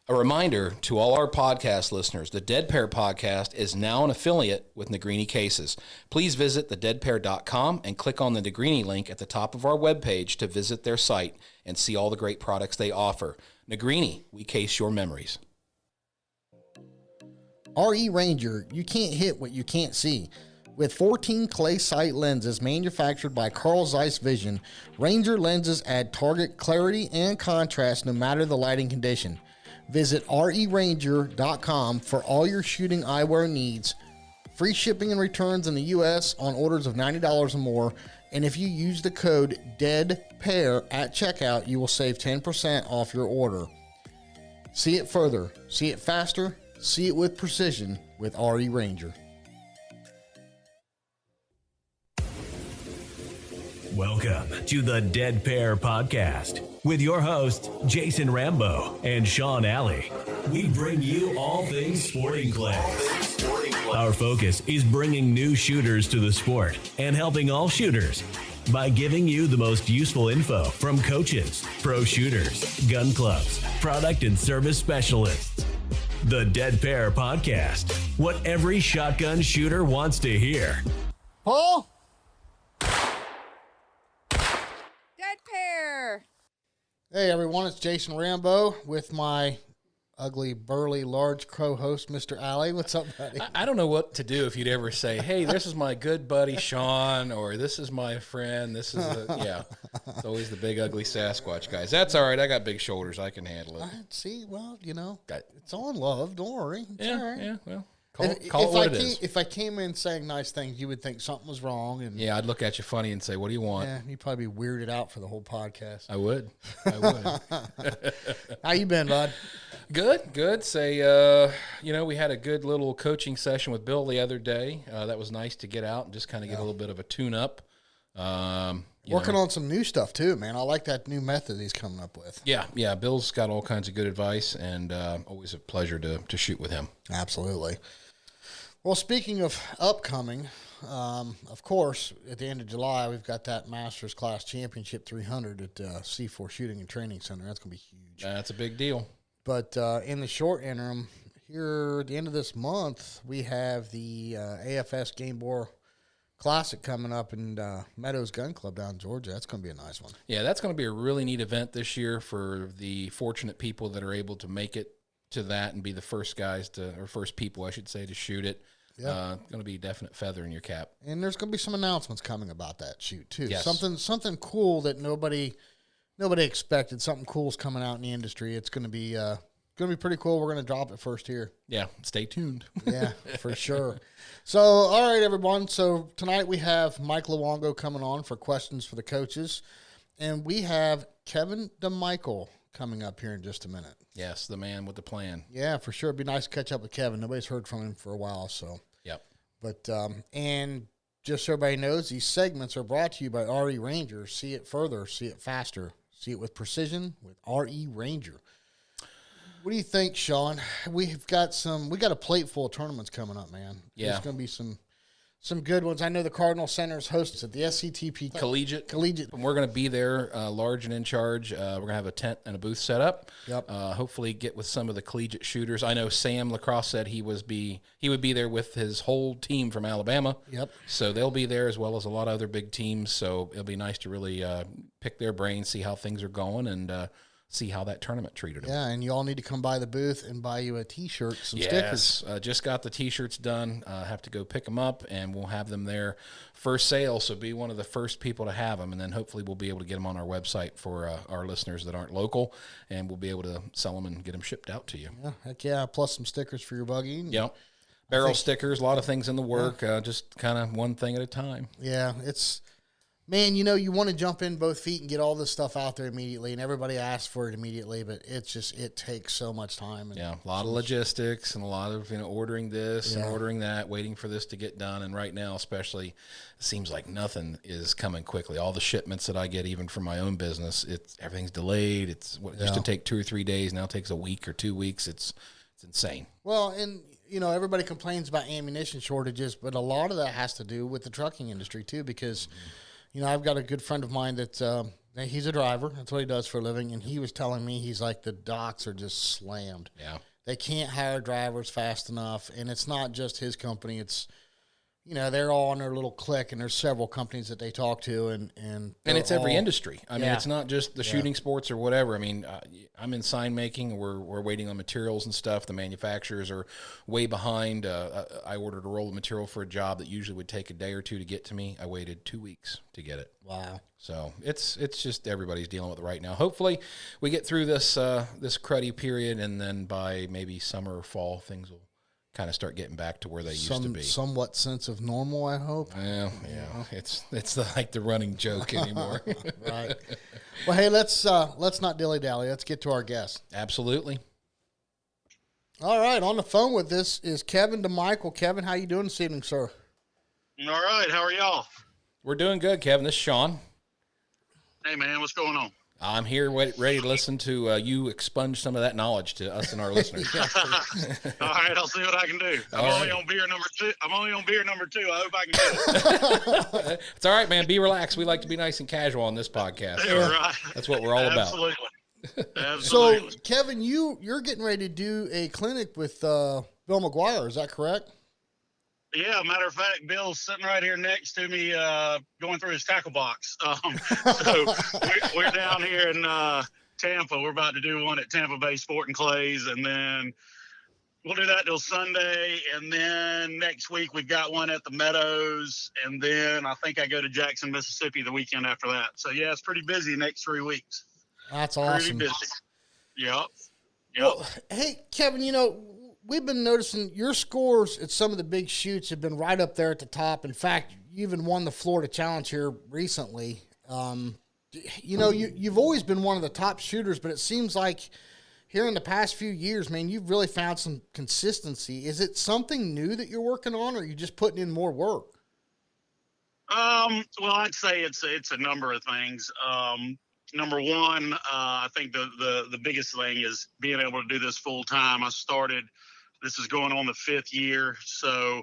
A reminder to all our podcast listeners, the Dead Pair podcast is now an affiliate with Negrini Cases. Please visit thedeadpair.com and click on the Negrini link at the top of our webpage to visit their site and see all the great products they offer. Negrini, we case your memories. RE Ranger, you can't hit what you can't see. With 14 clay sight lenses manufactured by Carl Zeiss Vision, Ranger lenses add target clarity and contrast no matter the lighting condition. Visit RERanger.com for all your shooting eyewear needs. Free shipping and returns in the U.S. on orders of $90 or more. And if you use the code DEADPAIR at checkout, you will save 10% off your order. See it further, see it faster, see it with precision with RE Ranger. Welcome to the Dead Pair Podcast with your hosts, Jason Rambo and Sean Alley. We bring you all things sporting clays. Our focus is bringing new shooters to the sport and helping all shooters by giving you the most useful info from coaches, pro shooters, gun clubs, product and service specialists. The Dead Pair Podcast, what every shotgun shooter wants to hear. Paul? Hey everyone, it's Jason Rambo with my ugly, burly, large crow host, Mr. Alley. What's up, buddy? I don't know what to do if you'd ever say, hey, this is my good buddy Sean, or this is my friend, this is yeah. It's always the big, ugly Sasquatch guys. That's all right. I got big shoulders. I can handle it. See, well, you know, it's all in love. Don't worry. It's all right. Yeah, well. Call it what it is. If I came in saying nice things, you would think something was wrong. And yeah, I'd look at you funny and say, what do you want? Yeah, you'd probably be weirded out for the whole podcast. I would. How you been, bud? Good. Say, we had a good little coaching session with Bill the other day. That was nice to get out and just kind of get a little bit of a tune-up. Working on some new stuff, too, man. I like that new method he's coming up with. Yeah. Bill's got all kinds of good advice, and always a pleasure to shoot with him. Absolutely. Well, speaking of upcoming, of course, at the end of July, we've got that Masters Class Championship 300 at C4 Shooting and Training Center. That's going to be huge. That's a big deal. But in the short interim, here at the end of this month, we have the AFS Game Boy Classic coming up in Meadows Gun Club down in Georgia. That's going to be a nice one. Yeah, that's going to be a really neat event this year for the fortunate people that are able to make it to that and be the first people, I should say, to shoot it. Yeah. Going to be a definite feather in your cap. And there's going to be some announcements coming about that shoot, too. Yes. Something cool that nobody expected. Something cool's coming out in the industry. It's going to be pretty cool. We're going to drop it first here. Yeah, stay tuned. Yeah, for sure. So, all right, everyone. So tonight we have Mike Luongo coming on for questions for the coaches. And we have Kevin DeMichiel coming up here in just a minute. Yes, the man with the plan. Yeah, for sure. It'd be nice to catch up with Kevin. Nobody's heard from him for a while, so. Yep. But, and just so everybody knows, these segments are brought to you by RE Ranger. See it further, see it faster, see it with precision with RE Ranger. What do you think, Sean? We got a plate full of tournaments coming up, man. Yeah. There's going to be some good ones. I know the Cardinal Center's hosted the SCTP Collegiate. And we're going to be there, large and in charge. We're going to have a tent and a booth set up. Yep. Hopefully get with some of the collegiate shooters. I know Sam Lacrosse said he would be there with his whole team from Alabama. Yep. So they'll be there as well as a lot of other big teams. So it'll be nice to really pick their brains, see how things are going, and see how that tournament treated them. Yeah, and you all need to come by the booth and buy you a T-shirt, some stickers. Yes, just got the T-shirts done. Have to go pick them up, and we'll have them there for sale, so be one of the first people to have them, and then hopefully we'll be able to get them on our website for our listeners that aren't local, and we'll be able to sell them and get them shipped out to you. Yeah, heck yeah, plus some stickers for your buggy. Yep. Barrel stickers, a lot of things in the work, just kind of one thing at a time. Yeah, man, you want to jump in both feet and get all this stuff out there immediately, and everybody asks for it immediately, but it takes so much time. And a lot of logistics and a lot of ordering this and ordering that, waiting for this to get done. And right now, especially, it seems like nothing is coming quickly. All the shipments that I get, even from my own business, everything's delayed. It's what used to take 2 or 3 days, now it takes a week or 2 weeks. It's insane. Well, and everybody complains about ammunition shortages, but a lot of that has to do with the trucking industry too, because. I've got a good friend of mine that He's a driver. That's what he does for a living. And he was telling me, he's like, the docks are just slammed. Yeah. They can't hire drivers fast enough. And it's not just his company. It's, they're all on their little clique, and there's several companies that they talk to, and it's every industry. I mean, Yeah. it's not just the shooting sports or whatever. I mean, I'm in sign making. We're waiting on materials and stuff. The manufacturers are way behind. I ordered a roll of material for a job that usually would take a day or two to get to me. I waited 2 weeks to get it. Wow. So it's just everybody's dealing with it right now. Hopefully, we get through this this cruddy period, and then by maybe summer or fall, things will kind of start getting back to where they used to be. Somewhat sense of normal, I hope. Yeah. It's like the running joke anymore. Right. Well, hey, let's not dilly-dally. Let's get to our guest. Absolutely. All right, on the phone with us is Kevin DeMichiel. Kevin, how you doing this evening, sir? All right, how are y'all? We're doing good, Kevin. This is Sean. Hey, man, what's going on? I'm here ready to listen to you expunge some of that knowledge to us and our listeners. All right, I'll see what I can do. I'm only on beer number two. I hope I can do it. It's all right, man. Be relaxed. We like to be nice and casual on this podcast. Yeah, right. That's what we're all about. Absolutely. So, Kevin, you're getting ready to do a clinic with Bill McQuire. Is that correct? Yeah, matter of fact, Bill's sitting right here next to me, going through his tackle box. So we're down here in Tampa. We're about to do one at Tampa Bay Sporting Clays, and then we'll do that till Sunday. And then next week we've got one at the Meadows, and then I think I go to Jackson, Mississippi the weekend after that. So yeah, it's pretty busy next 3 weeks. That's awesome. Pretty busy. Yep. Well, hey, Kevin, we've been noticing your scores at some of the big shoots have been right up there at the top. In fact, you even won the Florida Challenge here recently. You've always been one of the top shooters, but it seems like here in the past few years, man, you've really found some consistency. Is it something new that you're working on, or are you just putting in more work? Well, I'd say it's a number of things. Number one, I think the biggest thing is being able to do this full time. This is going on the 5th year, so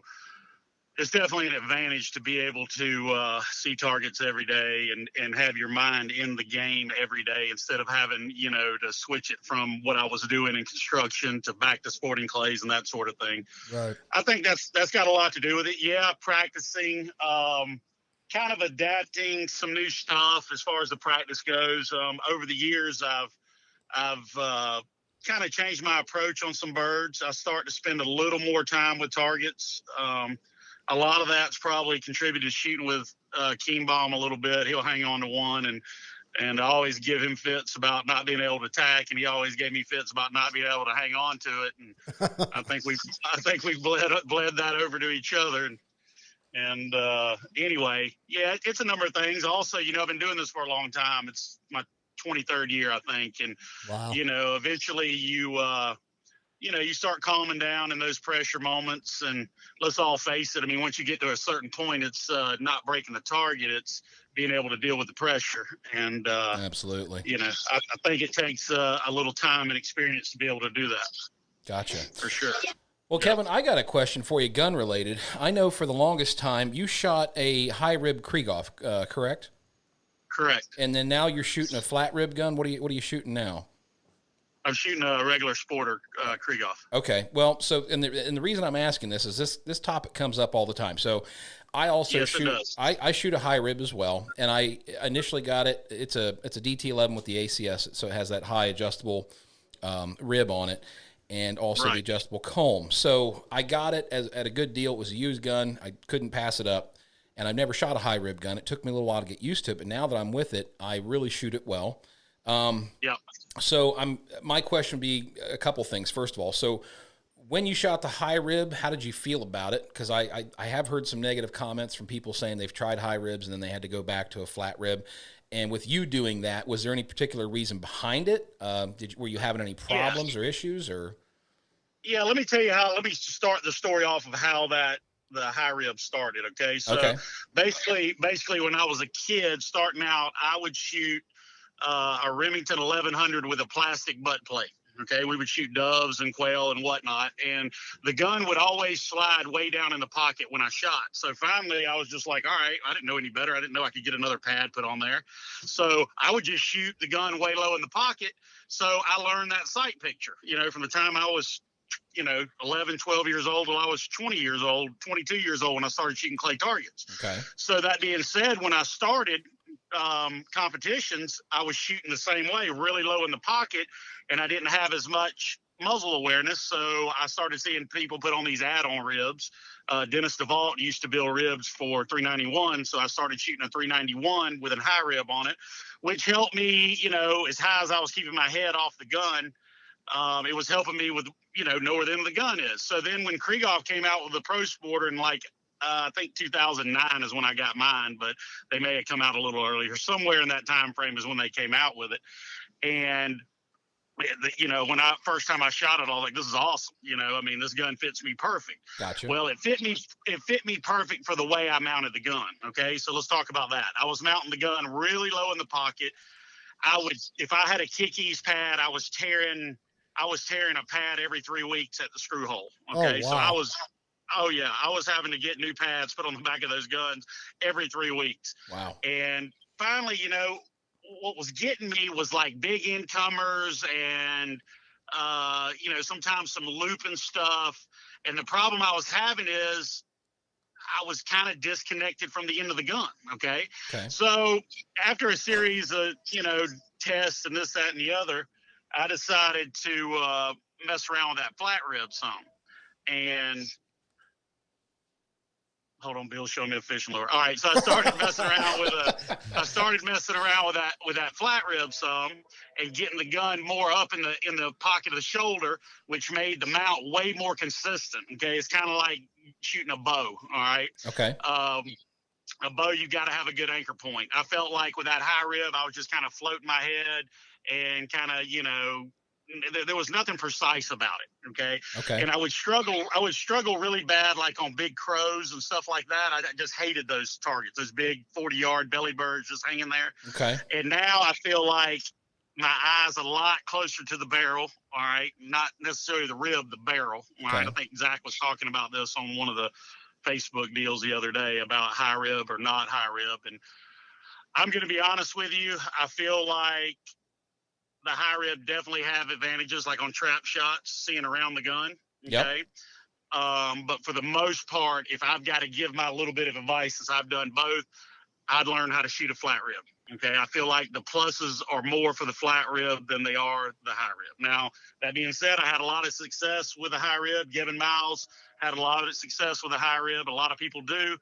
it's definitely an advantage to be able to see targets every day and have your mind in the game every day instead of having, to switch it from what I was doing in construction to back to sporting clays and that sort of thing. Right. I think that's got a lot to do with it. Yeah, practicing, kind of adapting some new stuff as far as the practice goes. Over the years, I've kind of changed my approach on some birds. I start to spend a little more time with targets. A lot of that's probably contributed to shooting with Keenbaum a little bit. He'll hang on to one, and I always give him fits about not being able to attack, and he always gave me fits about not being able to hang on to it. And I think we've bled that over to each other. And anyway, yeah, it's a number of things. Also, I've been doing this for a long time. It's my 23rd year, I think. And, wow. Eventually you start calming down in those pressure moments. And let's all face it. I mean, once you get to a certain point, it's not breaking the target. It's being able to deal with the pressure. And, absolutely. I think it takes a little time and experience to be able to do that. Gotcha. For sure. Well, Kevin, I got a question for you, gun related. I know for the longest time you shot a high rib Krieghoff, correct? Correct. And then now you're shooting a flat rib gun. What are you shooting now? I'm shooting a regular Sporter Krieghoff. Okay. Well, so and the reason I'm asking this is this topic comes up all the time. So I also I shoot a high rib as well, and I initially got it. It's a DT11 with the ACS, so it has that high adjustable rib on it. And also the adjustable comb. So I got it at a good deal. It was a used gun. I couldn't pass it up. And I've never shot a high rib gun. It took me a little while to get used to it. But now that I'm with it, I really shoot it well. Yeah. So my question would be a couple things. First of all, so when you shot the high rib, how did you feel about it? Because I have heard some negative comments from people saying they've tried high ribs and then they had to go back to a flat rib. And with you doing that, was there any particular reason behind it? Were you having any problems or issues? Or yeah, let me tell you let me start the story off of how the high rib started. Okay, so basically, when I was a kid starting out, I would shoot a Remington 1100 with a plastic butt plate. Okay. We would shoot doves and quail and whatnot. And the gun would always slide way down in the pocket when I shot. So finally I was just like, all right, I didn't know any better. I didn't know I could get another pad put on there. So I would just shoot the gun way low in the pocket. So I learned that sight picture, from the time I was, 11, 12 years old till I was 20 years old, 22 years old when I started shooting clay targets. Okay. So that being said, when I started competitions, I was shooting the same way, really low in the pocket, and I didn't have as much muzzle awareness. So I started seeing people put on these add-on ribs. Dennis DeVault used to build ribs for 391, so I started shooting a 391 with a high rib on it, which helped me, as high as I was keeping my head off the gun. It was helping me with, know where the end of the gun is. So then when Krieghoff came out with the Pro Sporter in I think 2009 is when I got mine, but they may have come out a little earlier. Somewhere in that time frame is when they came out with it. And, when first time I shot it, I was like, this is awesome. This gun fits me perfect. Gotcha. Well, it fit me perfect for the way I mounted the gun. Okay. So let's talk about that. I was mounting the gun really low in the pocket. If I had a Kickies pad, I was tearing a pad every 3 weeks at the screw hole. Okay. Oh, wow. So I was having to get new pads put on the back of those guns every 3 weeks. Wow. And finally, what was getting me was like big incomers and, sometimes some looping stuff. And the problem I was having is I was kind of disconnected from the end of the gun. Okay. So after a series of, tests and this, that, and the other, I decided to mess around with that flat rib some. And hold on, Bill's showing me a fishing lure. All right, so I started messing around with that flat rib some, and getting the gun more up in the pocket of the shoulder, which made the mount way more consistent. Okay, it's kind of like shooting a bow. All right. Okay. A bow, you got to have a good anchor point. I felt like with that high rib, I was just kind of floating my head and kind of, there was nothing precise about it. Okay. And I would struggle really bad, like on big crows and stuff like that. I just hated those targets, those big 40-yard belly birds just hanging there. Okay. And now I feel like my eye's a lot closer to the barrel. All right. Not necessarily the rib, the barrel. All right. I think Zach was talking about this on one of the Facebook deals the other day about high rib or not high rib. And I'm going to be honest with you. I feel like the high rib definitely have advantages, like on trap shots, seeing around the gun. Okay. Yep. But for the most part, if I've got to give my little bit of advice, since I've done both, I'd learn how to shoot a flat rib. Okay. I feel like the pluses are more for the flat rib than they are the high rib. Now, that being said, I had a lot of success with a high rib. Kevin Miles had a lot of success with a high rib. A lot of people do,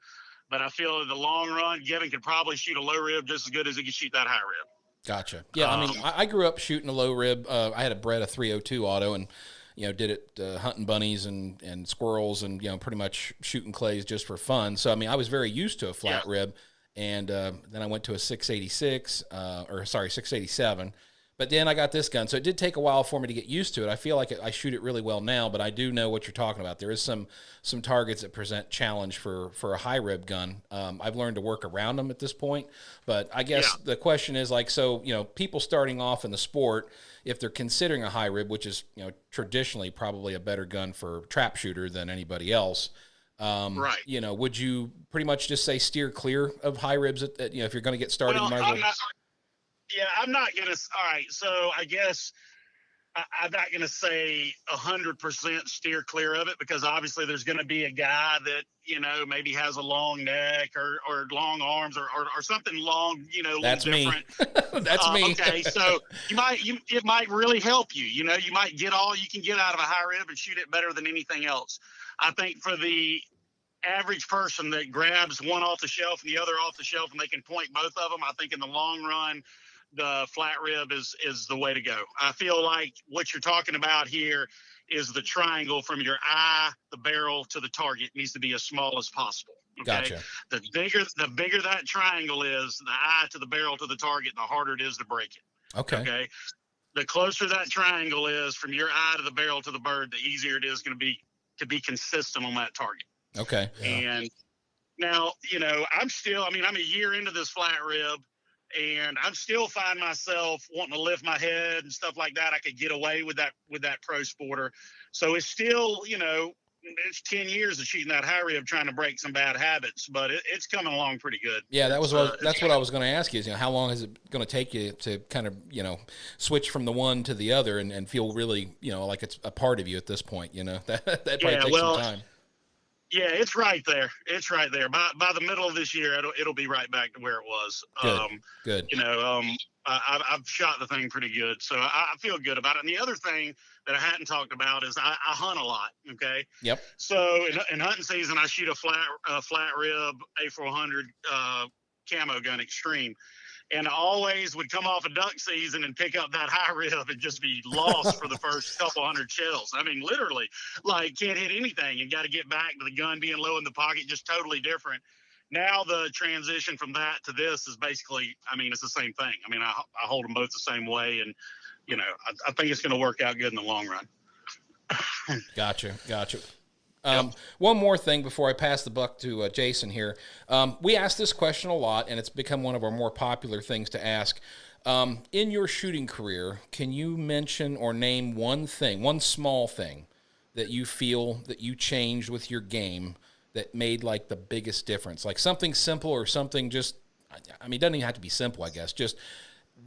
but I feel in the long run, Kevin could probably shoot a low rib just as good as he could shoot that high rib. Gotcha. Yeah. I grew up shooting a low rib. I had a Brett, a 302 auto, and, did it hunting bunnies and squirrels and, pretty much shooting clays just for fun. So, I was very used to a flat rib. And then I went to a 687. But then I got this gun. So it did take a while for me to get used to it. I feel like I shoot it really well now, but I do know what you're talking about. There is some targets that present challenge for a high rib gun. I've learned to work around them at this point. But I guess the question is people starting off in the sport, if they're considering a high rib, which is, traditionally probably a better gun for trap shooter than anybody else, right. Would you pretty much just say steer clear of high ribs if you're going to get started? Well, I'm not going to. All right. So I guess I'm not going to say 100% steer clear of it, because obviously there's going to be a guy that, maybe has a long neck or long arms or something long, that's different. Me. That's me. Okay. So it might really help you. You might get all you can get out of a high rib and shoot it better than anything else. I think for the average person that grabs one off the shelf and the other off the shelf and they can point both of them, I think in the long run, the flat rib is the way to go. I feel like what you're talking about here is the triangle from your eye, the barrel to the target needs to be as small as possible. Okay. Gotcha. The bigger that triangle is, the eye to the barrel to the target, the harder it is to break it. Okay. The closer that triangle is from your eye to the barrel to the bird, the easier it is going to be to be consistent on that target. Okay. Yeah. And now, I'm a year into this flat rib. and I'm still find myself wanting to lift my head and stuff like that. I could get away with that pro sporter. So it's still, it's 10 years of shooting that high rib, trying to break some bad habits, but it's coming along pretty good. Yeah, that's what I was going to ask you is, how long is it going to take you to kind of, switch from the one to the other and feel really, like it's a part of you at this point, that probably takes some time. Yeah, it's right there. It's right there. By the middle of this year, it'll be right back to where it was. Good. I've shot the thing pretty good, so I feel good about it. And the other thing that I hadn't talked about is I hunt a lot. Okay. Yep. So in hunting season, I shoot a flat rib A400 camo gun extreme. And I always would come off a duck season and pick up that high rib and just be lost for the first couple hundred shells. I mean, literally, like, can't hit anything and got to get back to the gun being low in the pocket, just totally different. Now the transition from that to this is basically, it's the same thing. I hold them both the same way, and, I think it's going to work out good in the long run. Gotcha. One more thing before I pass the buck to Jason here. We ask this question a lot, and it's become one of our more popular things to ask. In your shooting career, can you mention or name one small thing that you feel that you changed with your game that made like the biggest difference? Like something simple or something just, it doesn't even have to be simple, I guess. Just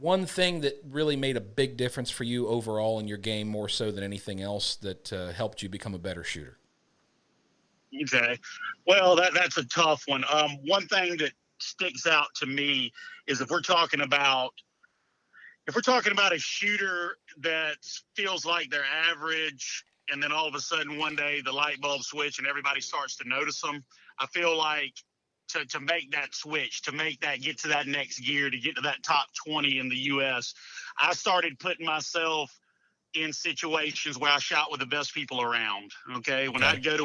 one thing that really made a big difference for you overall in your game, more so than anything else, that helped you become a better shooter. Okay. Well, that's a tough one. One thing that sticks out to me is if we're talking about a shooter that feels like they're average, and then all of a sudden one day the light bulb switch and everybody starts to notice them, I feel like to make that switch, to make that get to that next gear, to get to that top 20 in the U.S., I started putting myself in situations where I shot with the best people around. Okay. When I go to a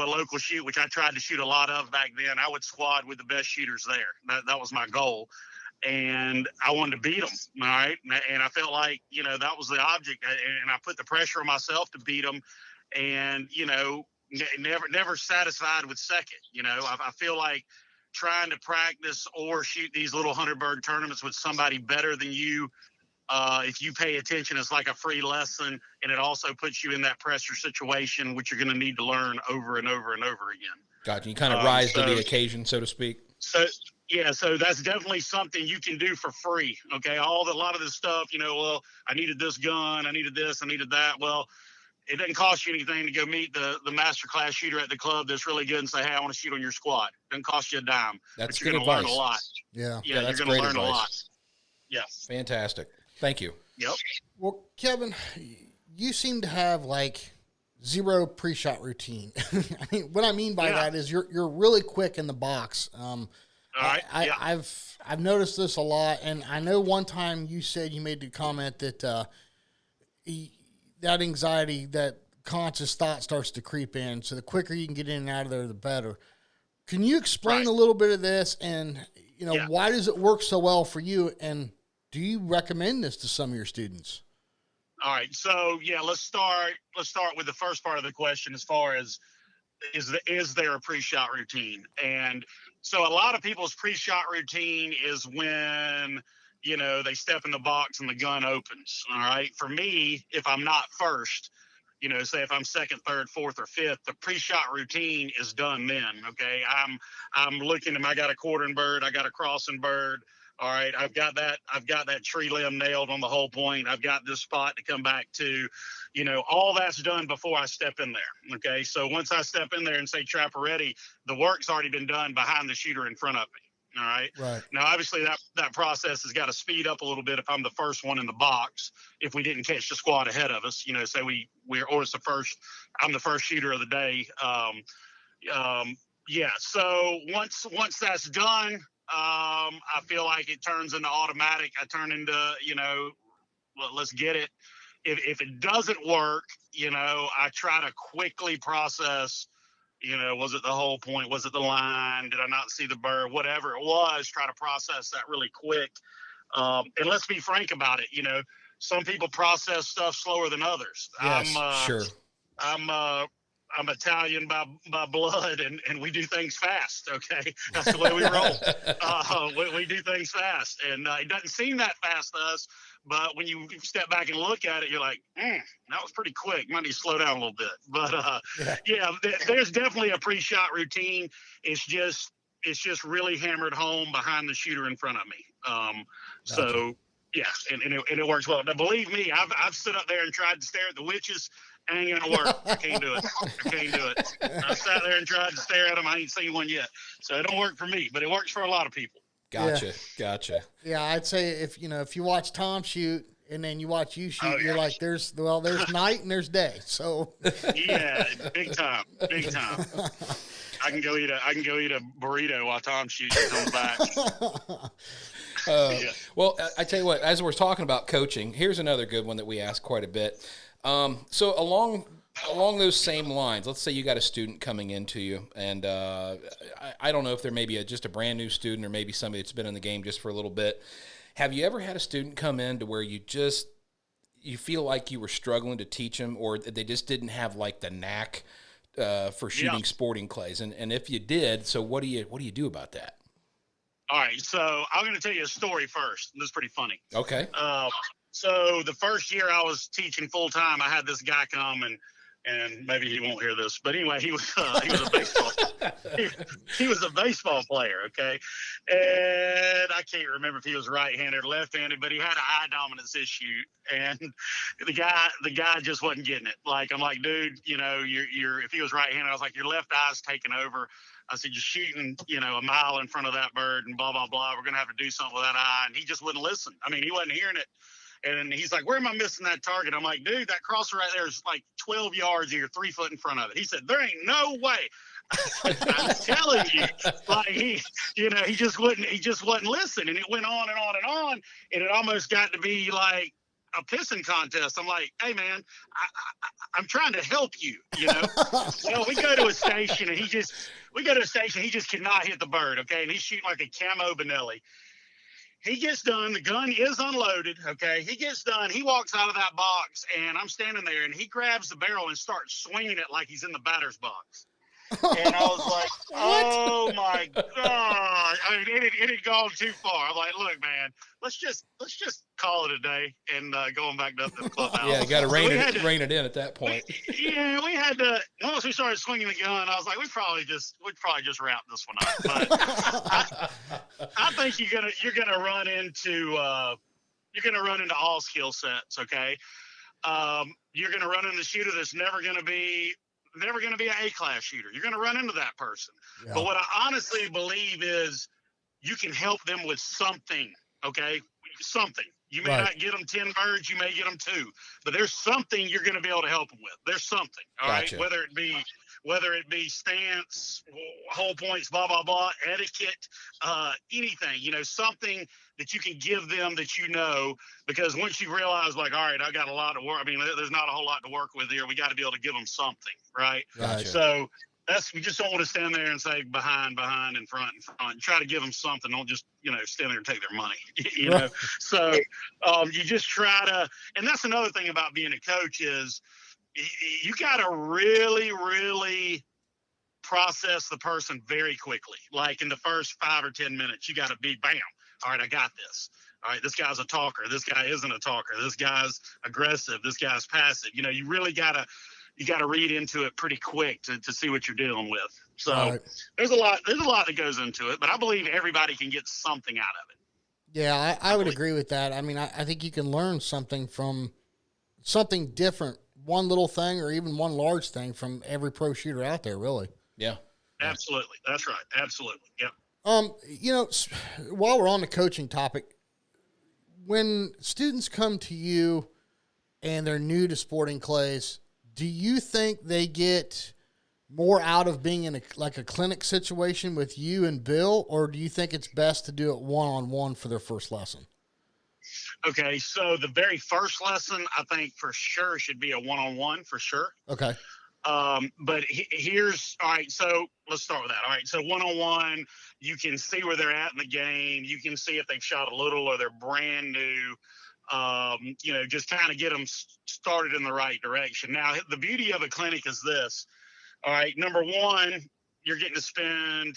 local shoot, which I tried to shoot a lot of back then, I would squad with the best shooters there. That was my goal. And I wanted to beat them. All right. And I felt like, that was the object. And I put the pressure on myself to beat them. And, never satisfied with second. I feel like trying to practice or shoot these little 100-bird tournaments with somebody better than you, if you pay attention, it's like a free lesson, and it also puts you in that pressure situation, which you're going to need to learn over and over and over again. Gotcha. You kind of rise to the occasion, so to speak. So that's definitely something you can do for free. Okay. A lot of this stuff, well, I needed this gun, I needed this, I needed that. Well, it doesn't cost you anything to go meet the master class shooter at the club that's really good and say, hey, I want to shoot on your squad. It doesn't cost you a dime. That's but you're good going to advice. learn a lot. Yeah. Yeah, that's you're going to learn advice. a lot. Yeah. Fantastic. Thank you. Yep. Well, Kevin, you seem to have like zero pre-shot routine. What I mean by that is you're really quick in the box. All right. I've noticed this a lot, and I know one time you said you made the comment that that anxiety, that conscious thought starts to creep in. So the quicker you can get in and out of there, the better. Can you explain a little bit of this, and why does it work so well for you, and do you recommend this to some of your students? All right. So let's start with the first part of the question, as far as is there a pre-shot routine? And so a lot of people's pre-shot routine is when they step in the box and the gun opens. All right. For me, if I'm not first, say if I'm second, third, fourth, or fifth, the pre-shot routine is done then. Okay. I'm looking, I got a quartering bird, I got a crossing bird. All right, I've got that tree limb nailed on the whole point. I've got this spot to come back to, all that's done before I step in there. Okay. So once I step in there and say trapper ready, the work's already been done behind the shooter in front of me. All right. Right. Now, obviously that process has got to speed up a little bit if I'm the first one in the box, if we didn't catch the squad ahead of us, say I'm the first shooter of the day. So once that's done, I feel like it turns into automatic. I turn into, let's get it. If it doesn't work, I try to quickly process, was it the whole point? Was it the line? Did I not see the bird? Whatever it was, try to process that really quick. And let's be frank about it. Some people process stuff slower than others. Yes, sure. I'm Italian by blood, and we do things fast. Okay, that's the way we roll. We do things fast, and it doesn't seem that fast to us. But when you step back and look at it, you're like, that was pretty quick. Might need to slow down a little bit. But there's definitely a pre-shot routine. It's just really hammered home behind the shooter in front of me. So yeah, and it works well. Now, believe me, I've stood up there and tried to stare at the witches. Ain't gonna work. I can't do it. I sat there and tried to stare at them. I ain't seen one yet. So it don't work for me, but it works for a lot of people. Gotcha. Yeah, I'd say if you watch Tom shoot and then you watch you shoot, you're like, there's night and there's day. So yeah, big time. I can go eat a burrito while Tom shoots and comes back. Well, I tell you what, as we're talking about coaching, here's another good one that we ask quite a bit. So along those same lines, let's say you got a student coming into you, and I don't know if they're maybe just a brand new student or maybe somebody that's been in the game just for a little bit. Have you ever had a student come in to where you feel like you were struggling to teach them, or they just didn't have like the knack for shooting sporting clays? And if you did, so what do you do about that? All right, so I'm going to tell you a story first. This is pretty funny. Okay. So the first year I was teaching full time, I had this guy come and maybe he won't hear this, but anyway, he was a baseball he was a baseball player, okay, and I can't remember if he was right-handed or left-handed, but he had an eye dominance issue, and the guy just wasn't getting it. Like, I'm like, dude, you're if he was right-handed, I was like, your left eye's taking over. I said, you're shooting, a mile in front of that bird and blah, blah, blah. We're going to have to do something with that eye. And he just wouldn't listen. I mean, he wasn't hearing it. And he's like, where am I missing that target? I'm like, dude, that crosser right there is like 12 yards and you're 3 foot in front of it. He said, there ain't no way. I'm telling you, like he just wasn't listening. And it went on and on and on. And it almost got to be like a pissing contest. I'm like, hey man, I'm trying to help you, Well, we go to a station and he just cannot hit the bird. Okay. And he's shooting like a camo Benelli. He gets done. The gun is unloaded. Okay. He gets done. He walks out of that box and I'm standing there and he grabs the barrel and starts swinging it like he's in the batter's box. And I was like, oh my God. I mean, it had gone too far. I'm like, look, man, let's just call it a day and going back up to the clubhouse. Yeah, you got to rein it in at that point. We had to, once we started swinging the gun, I was like, we'd probably just wrap this one up. But I think you're gonna run into all skill sets. Okay. You're gonna run into a shooter that's never gonna be an A-class shooter. You're going to run into that person. Yeah. But what I honestly believe is you can help them with something, okay? Something. You may not get them 10 birds, you may get them 2. But there's something you're going to be able to help them with. There's something, all right? Whether it be stance, whole points, blah, blah, blah, etiquette, anything, something that you can give them that because once you realize, like, all right, I got a lot to work. I mean, there's not a whole lot to work with here. We got to be able to give them something, right? Gotcha. So we just don't want to stand there and say behind, and front. Try to give them something. Don't just, stand there and take their money, know? So you just try to, and that's another thing about being a coach is you got to really, really process the person very quickly. Like in the first 5 or 10 minutes, you got to be bam. All right, I got this. All right, this guy's a talker. This guy isn't a talker. This guy's aggressive. This guy's passive. You really gotta read into it pretty quick to see what you're dealing with. So there's a lot that goes into it, but I believe everybody can get something out of it. Yeah, I would agree with that. I mean, I think you can learn something from something different, one little thing or even one large thing from every pro shooter out there, really. Yeah. Absolutely. That's right. Absolutely. Yep. While we're on the coaching topic, when students come to you and they're new to sporting clays, do you think they get more out of being in a clinic situation with you and Bill, or do you think it's best to do it one-on-one for their first lesson? Okay, so the very first lesson, I think for sure should be a one-on-one for sure. Okay. But here's, all right, so let's start with that. All right, so one-on-one, you can see where they're at in the game. You can see if they've shot a little or they're brand new. Just kind of get them started in the right direction. Now, the beauty of a clinic is this. All right, number one, you're getting to spend,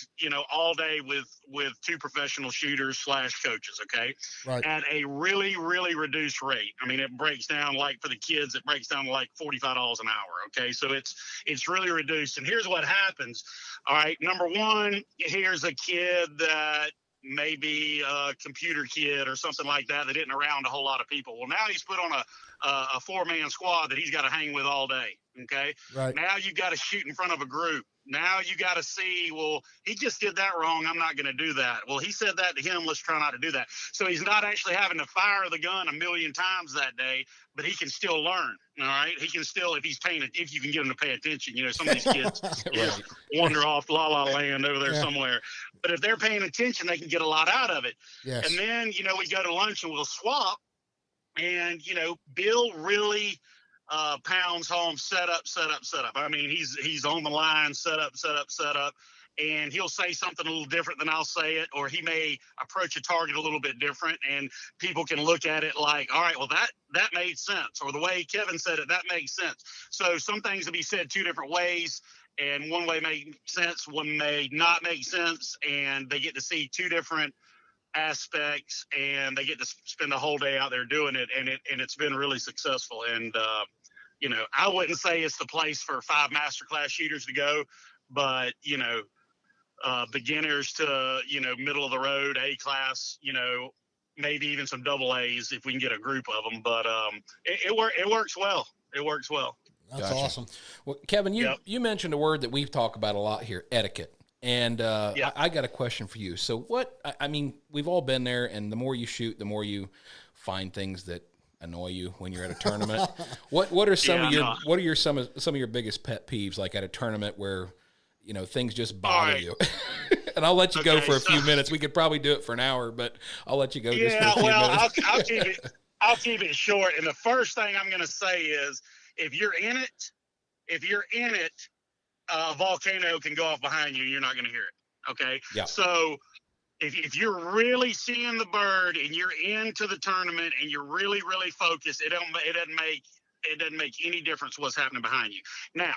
all day with two professional shooters / coaches, okay? Right. At a really, really reduced rate. I mean, it breaks down, like for the kids, it breaks down to like $45 an hour, okay? So it's really reduced. And here's what happens. All right, number one, here's a kid that maybe a computer kid or something like that isn't around a whole lot of people. Well, now he's put on a 4-man squad that he's got to hang with all day, okay? Right. Now you've got to shoot in front of a group. Now you got to see, well, he just did that wrong. I'm not going to do that. Well, he said that to him. Let's try not to do that. So he's not actually having to fire the gun 1,000,000 times that day, but he can still learn. All right. He can still, if you can get him to pay attention, some of these kids just wander off la la land over there somewhere. But if they're paying attention, they can get a lot out of it. Yes. And then, we go to lunch and we'll swap. And, Bill really pounds home, set up. I mean, he's on the line, set up. And he'll say something a little different than I'll say it, or he may approach a target a little bit different, and people can look at it like, all right, well, that made sense. Or the way Kevin said it, that makes sense. So some things will be said two different ways, and one way may make sense, one may not make sense, and they get to see two different aspects, and they get to spend the whole day out there doing it, and it's been really successful. And I wouldn't say it's the place for 5 masterclass shooters to go, but beginners to middle of the road, A class, maybe even some double A's if we can get a group of them. But it works well. It works well. That's awesome. Well, Kevin, you mentioned a word that we've talked about a lot here, etiquette. And I got a question for you. So we've all been there, and the more you shoot, the more you find things that annoy you when you're at a tournament. What are some of your biggest pet peeves, like at a tournament where things just bother you? And I'll let you go for a few minutes. We could probably do it for an hour, but I'll let you go just for a few minutes. I'll keep it short. And the first thing I'm going to say is, if you're in it, a volcano can go off behind you and you're not going to hear it. Okay. Yeah. So if you're really seeing the bird and you're into the tournament and you're really, really focused, it doesn't make any difference what's happening behind you. Now,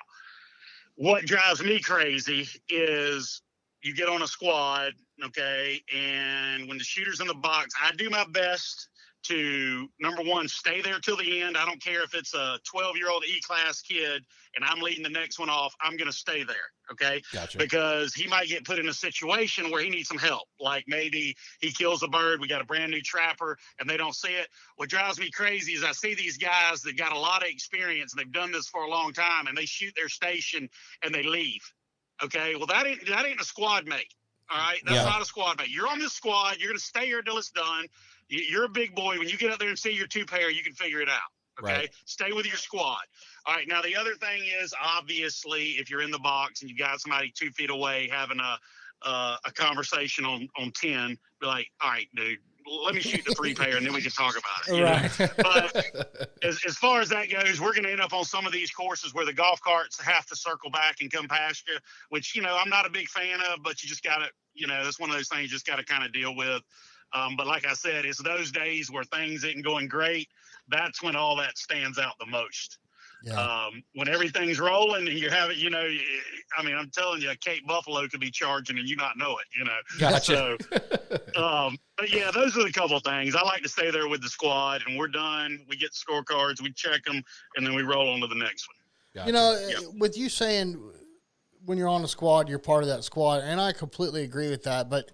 what drives me crazy is you get on a squad, okay, and when the shooter's in the box, I do my best to, number one, stay there till the end. I don't care if it's a 12-year-old E-class kid and I'm leading the next one off. I'm going to stay there, okay? Gotcha. Because he might get put in a situation where he needs some help. Like maybe he kills a bird, we got a brand new trapper, and they don't see it. What drives me crazy is I see these guys that got a lot of experience and they've done this for a long time, and they shoot their station and they leave, okay? Well, that ain't a squad mate, all right? That's not a squad mate. You're on this squad. You're going to stay here till it's done. You're a big boy. When you get up there and see your two pair, you can figure it out. Okay. Right. Stay with your squad. All right. Now, the other thing is, obviously, if you're in the box and you got somebody 2 feet away having a conversation on 10, be like, all right, dude, let me shoot the 3 pair and then we can talk about it. Right. But as far as that goes, we're going to end up on some of these courses where the golf carts have to circle back and come past you, which, I'm not a big fan of, but you just got to, that's one of those things you just got to kind of deal with. But like I said, it's those days where things isn't going great. That's when all that stands out the most. Yeah. When everything's rolling and you have it, I'm telling you, a Cape Buffalo could be charging and you not know it, Gotcha. So, but yeah, those are the couple of things. I like to stay there with the squad, and we're done. We get scorecards, we check them, and then we roll on to the next one. Gotcha. With you saying when you're on the squad, you're part of that squad, and I completely agree with that, but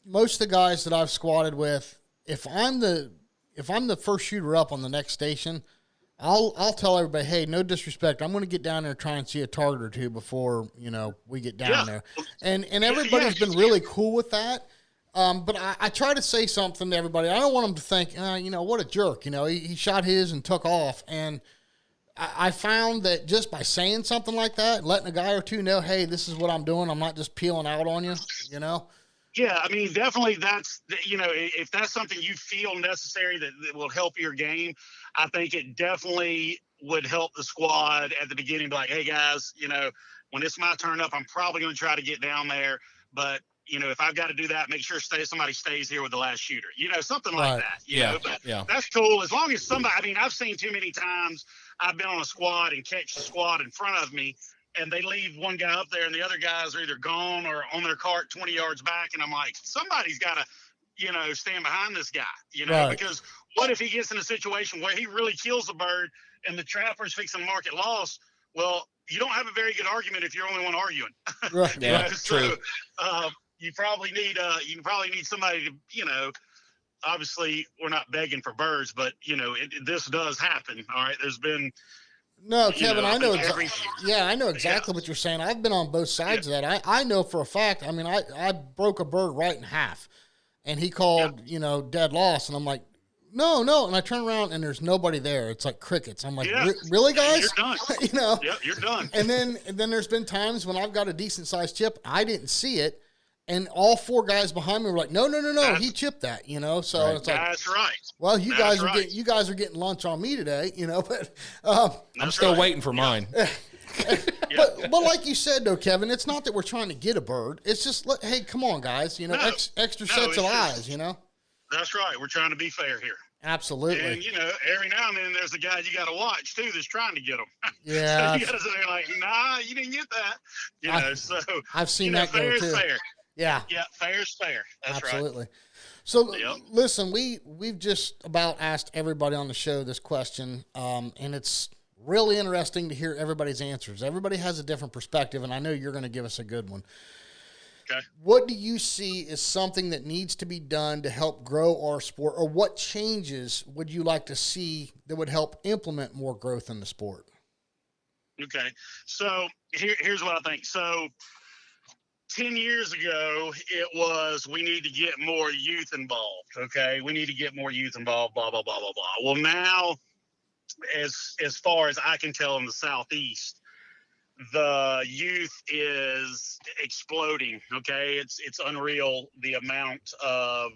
most of the guys that I've squatted with, if I'm the first shooter up on the next station, I'll tell everybody, hey, no disrespect, I'm going to get down there and try and see a target or two before we get down there, and everybody's been really cool with that. But I try to say something to everybody. I don't want them to think, what a jerk. He shot his and took off, and I found that just by saying something like that, letting a guy or two know, hey, this is what I'm doing, I'm not just peeling out on you, Yeah, I mean, definitely that's, if that's something you feel necessary that will help your game, I think it definitely would help the squad at the beginning. Be like, hey, guys, when it's my turn up, I'm probably going to try to get down there. But, if I've got to do that, make sure somebody stays here with the last shooter, something like that. But that's cool. As long as somebody, I've seen too many times I've been on a squad and catch the squad in front of me. and they leave one guy up there and the other guys are either gone or on their cart 20 yards back. And I'm like, somebody's got to, stand behind this guy, Right. because what if he gets in a situation where he really kills a bird and the trapper's fixing to mark it lost? Well, you don't have a very good argument if you're only one arguing. Right. Yeah, So, true. you probably need somebody to, obviously we're not begging for birds, but this does happen. All right. There's been, No, Kevin, I know. every- I know exactly what you're saying. I've been on both sides of that. I know for a fact. I mean, I broke a bird right in half, and he called, dead loss, and I'm like, no, and I turn around and there's nobody there. It's like crickets. I'm like, really, guys? You're done. Yep, you're done. And then there's been times when I've got a decent sized chip, I didn't see it, and all four guys behind me were like, no, he chipped that, So Right. it's like, That's right. well, you guys right. are getting lunch on me today, but I'm still waiting for mine. But like you said, though, Kevin, it's not that we're trying to get a bird. It's just, hey, come on, guys. Extra sets of eyes. That's right. We're trying to be fair here. Absolutely. And every now and then there's a guy you got to watch too that's trying to get them. Yeah. So you got to say like, nah, you didn't get that. So I've seen that go fair too. is fair. Yeah. Yeah, fair is fair. That's Absolutely. right. So Yep. listen, we've just about asked everybody on the show this question, and it's really interesting to hear everybody's answers. Everybody has a different perspective, and I know you're going to give us a good one. Okay. What do you see is something that needs to be done to help grow our sport, or what changes would you like to see that would help implement more growth in the sport? Okay. So here's what I think. So 10 years ago, it was we need to get more youth involved. Okay. We need to get more youth involved, blah, blah, blah, blah, blah. Well, now, as far as I can tell in the Southeast, the youth is exploding. Okay. It's unreal the amount of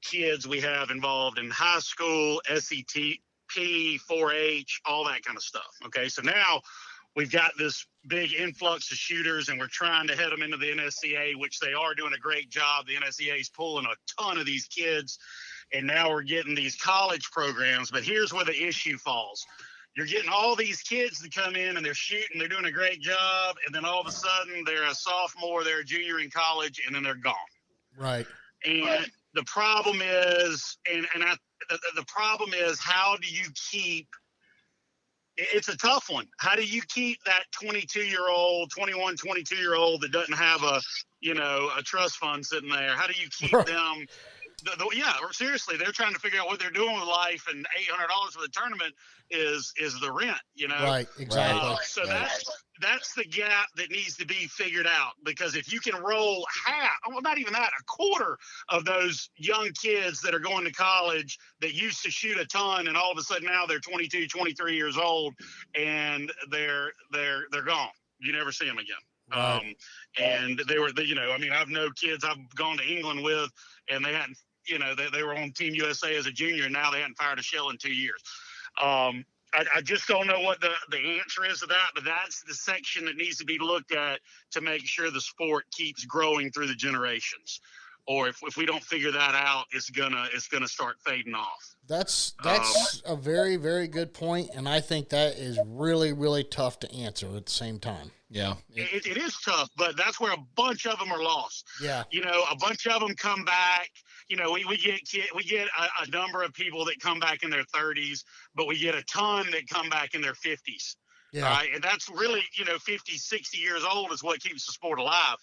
kids we have involved in high school, SET, 4-H, all that kind of stuff. Okay. So now we've got this big influx of shooters and we're trying to head them into the NSCA, which they are doing a great job. The NSCA is pulling a ton of these kids, and now we're getting these college programs. But here's where the issue falls. You're getting all these kids to come in and they're shooting, they're doing a great job, and then all of a sudden they're a sophomore, they're a junior in college, and then they're gone. Right. And the problem is, the problem is, how do you keep? It's a tough one. How do you keep that 22-year-old, 21, 22-year-old that doesn't have a trust fund sitting there? How do you keep them? Seriously, they're trying to figure out what they're doing with life, and $800 for the tournament is the rent, Right, exactly. So that's the gap that needs to be figured out, because if you can roll not even that, a quarter of those young kids that are going to college that used to shoot a ton, and all of a sudden now they're 22, 23 years old, and they're gone. You never see them again. Right. And they were, I've known kids I've gone to England with, and they hadn't, they were on Team USA as a junior, and now they hadn't fired a shell in 2 years. I just don't know what the answer is to that, but that's the section that needs to be looked at to make sure the sport keeps growing through the generations. Or if we don't figure that out, it's gonna start fading off. That's a very, very good point, and I think that is really, really tough to answer at the same time. Yeah, it is tough, but that's where a bunch of them are lost. Yeah, a bunch of them come back. We get a number of people that come back in their 30s, but we get a ton that come back in their 50s. Yeah. Right, and that's really 50, 60 years old is what keeps the sport alive.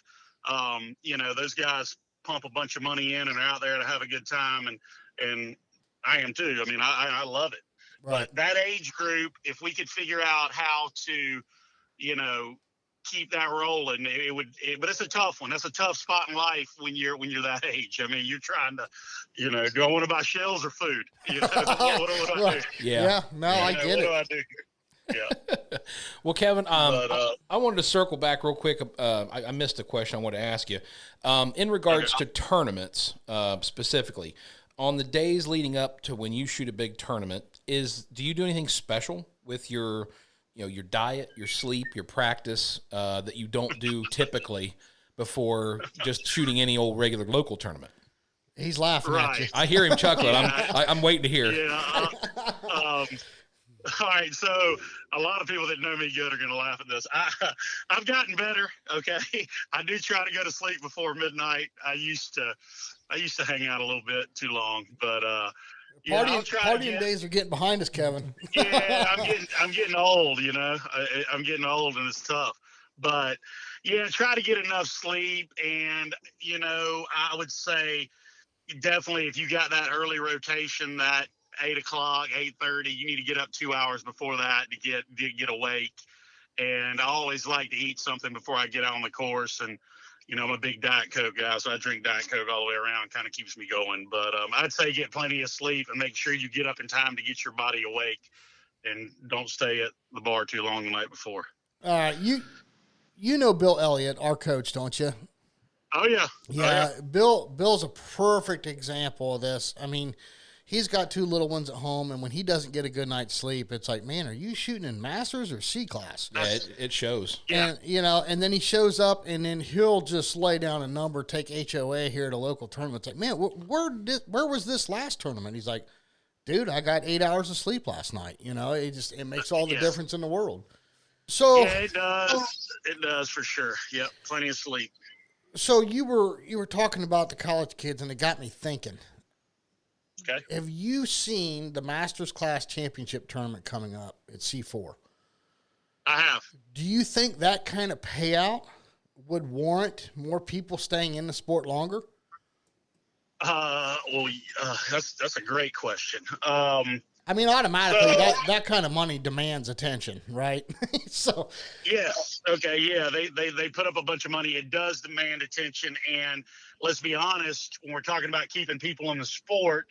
Those guys pump a bunch of money in and are out there to have a good time, and I am too. I mean, I love it. Right. But that age group, if we could figure out how to, keep that rolling, but it's a tough one. That's a tough spot in life when you're that age. I mean, you're trying to, do I want to buy shells or food? What do I do? Yeah. No, I get it. What do I do? Yeah. Well, Kevin, I wanted to circle back real quick. I missed a question I wanted to ask you. In regards to tournaments, specifically, on the days leading up to when you shoot a big tournament, do you do anything special with your diet, your sleep, your practice that you don't do typically before just shooting any old regular local tournament? He's laughing at you. I hear him chuckling. I'm waiting to hear. Yeah. All right, so a lot of people that know me good are going to laugh at this. I've gotten better. Okay, I do try to go to sleep before midnight. I used to hang out a little bit too long, but Partying days are getting behind us, Kevin. Yeah, I'm getting old. I'm getting old, and it's tough. But yeah, try to get enough sleep, and I would say definitely if you got that early rotation, that 8:00, 8:30, you need to get up 2 hours before that to get awake. And I always like to eat something before I get out on the course. And, I'm a big Diet Coke guy, so I drink Diet Coke all the way around. Kind of keeps me going. But I'd say get plenty of sleep and make sure you get up in time to get your body awake and don't stay at the bar too long the night before. All right. You know Bill Elliott, our coach, don't you? Oh, yeah. Yeah. Oh, yeah. Bill's a perfect example of this. I mean, he's got 2 little ones at home, and when he doesn't get a good night's sleep, it's like, man, are you shooting in Masters or C class? Yeah, it shows. Yeah. And, and then he shows up, and then he'll just lay down a number, take HOA here at a local tournament. It's like, man, where was this last tournament? He's like, dude, I got 8 hours of sleep last night. It makes all the difference in the world. So yeah, it does. It does for sure. Yep, plenty of sleep. So you were talking about the college kids, and it got me thinking. Okay. Have you seen the Masters Class Championship tournament coming up at C4? I have. Do you think that kind of payout would warrant more people staying in the sport longer? That's a great question. I mean, automatically, that kind of money demands attention, right? So. Yes. Okay. Yeah. They put up a bunch of money. It does demand attention. And let's be honest, when we're talking about keeping people in the sport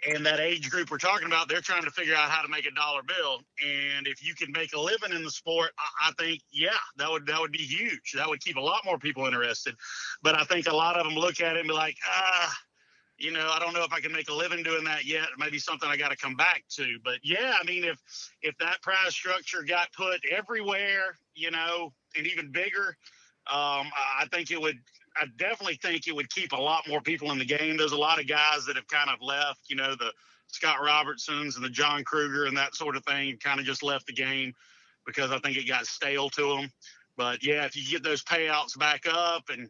and that age group we're talking about, they're trying to figure out how to make a dollar bill. And if you can make a living in the sport, I think, that would be huge. That would keep a lot more people interested. But I think a lot of them look at it and be like, I don't know if I can make a living doing that yet. Maybe something I got to come back to. But yeah, I mean, if that prize structure got put everywhere, and even bigger, I definitely think it would keep a lot more people in the game. There's a lot of guys that have kind of left, the Scott Robertsons and the John Kruger and that sort of thing, kind of just left the game because I think it got stale to them. But yeah, if you get those payouts back up and,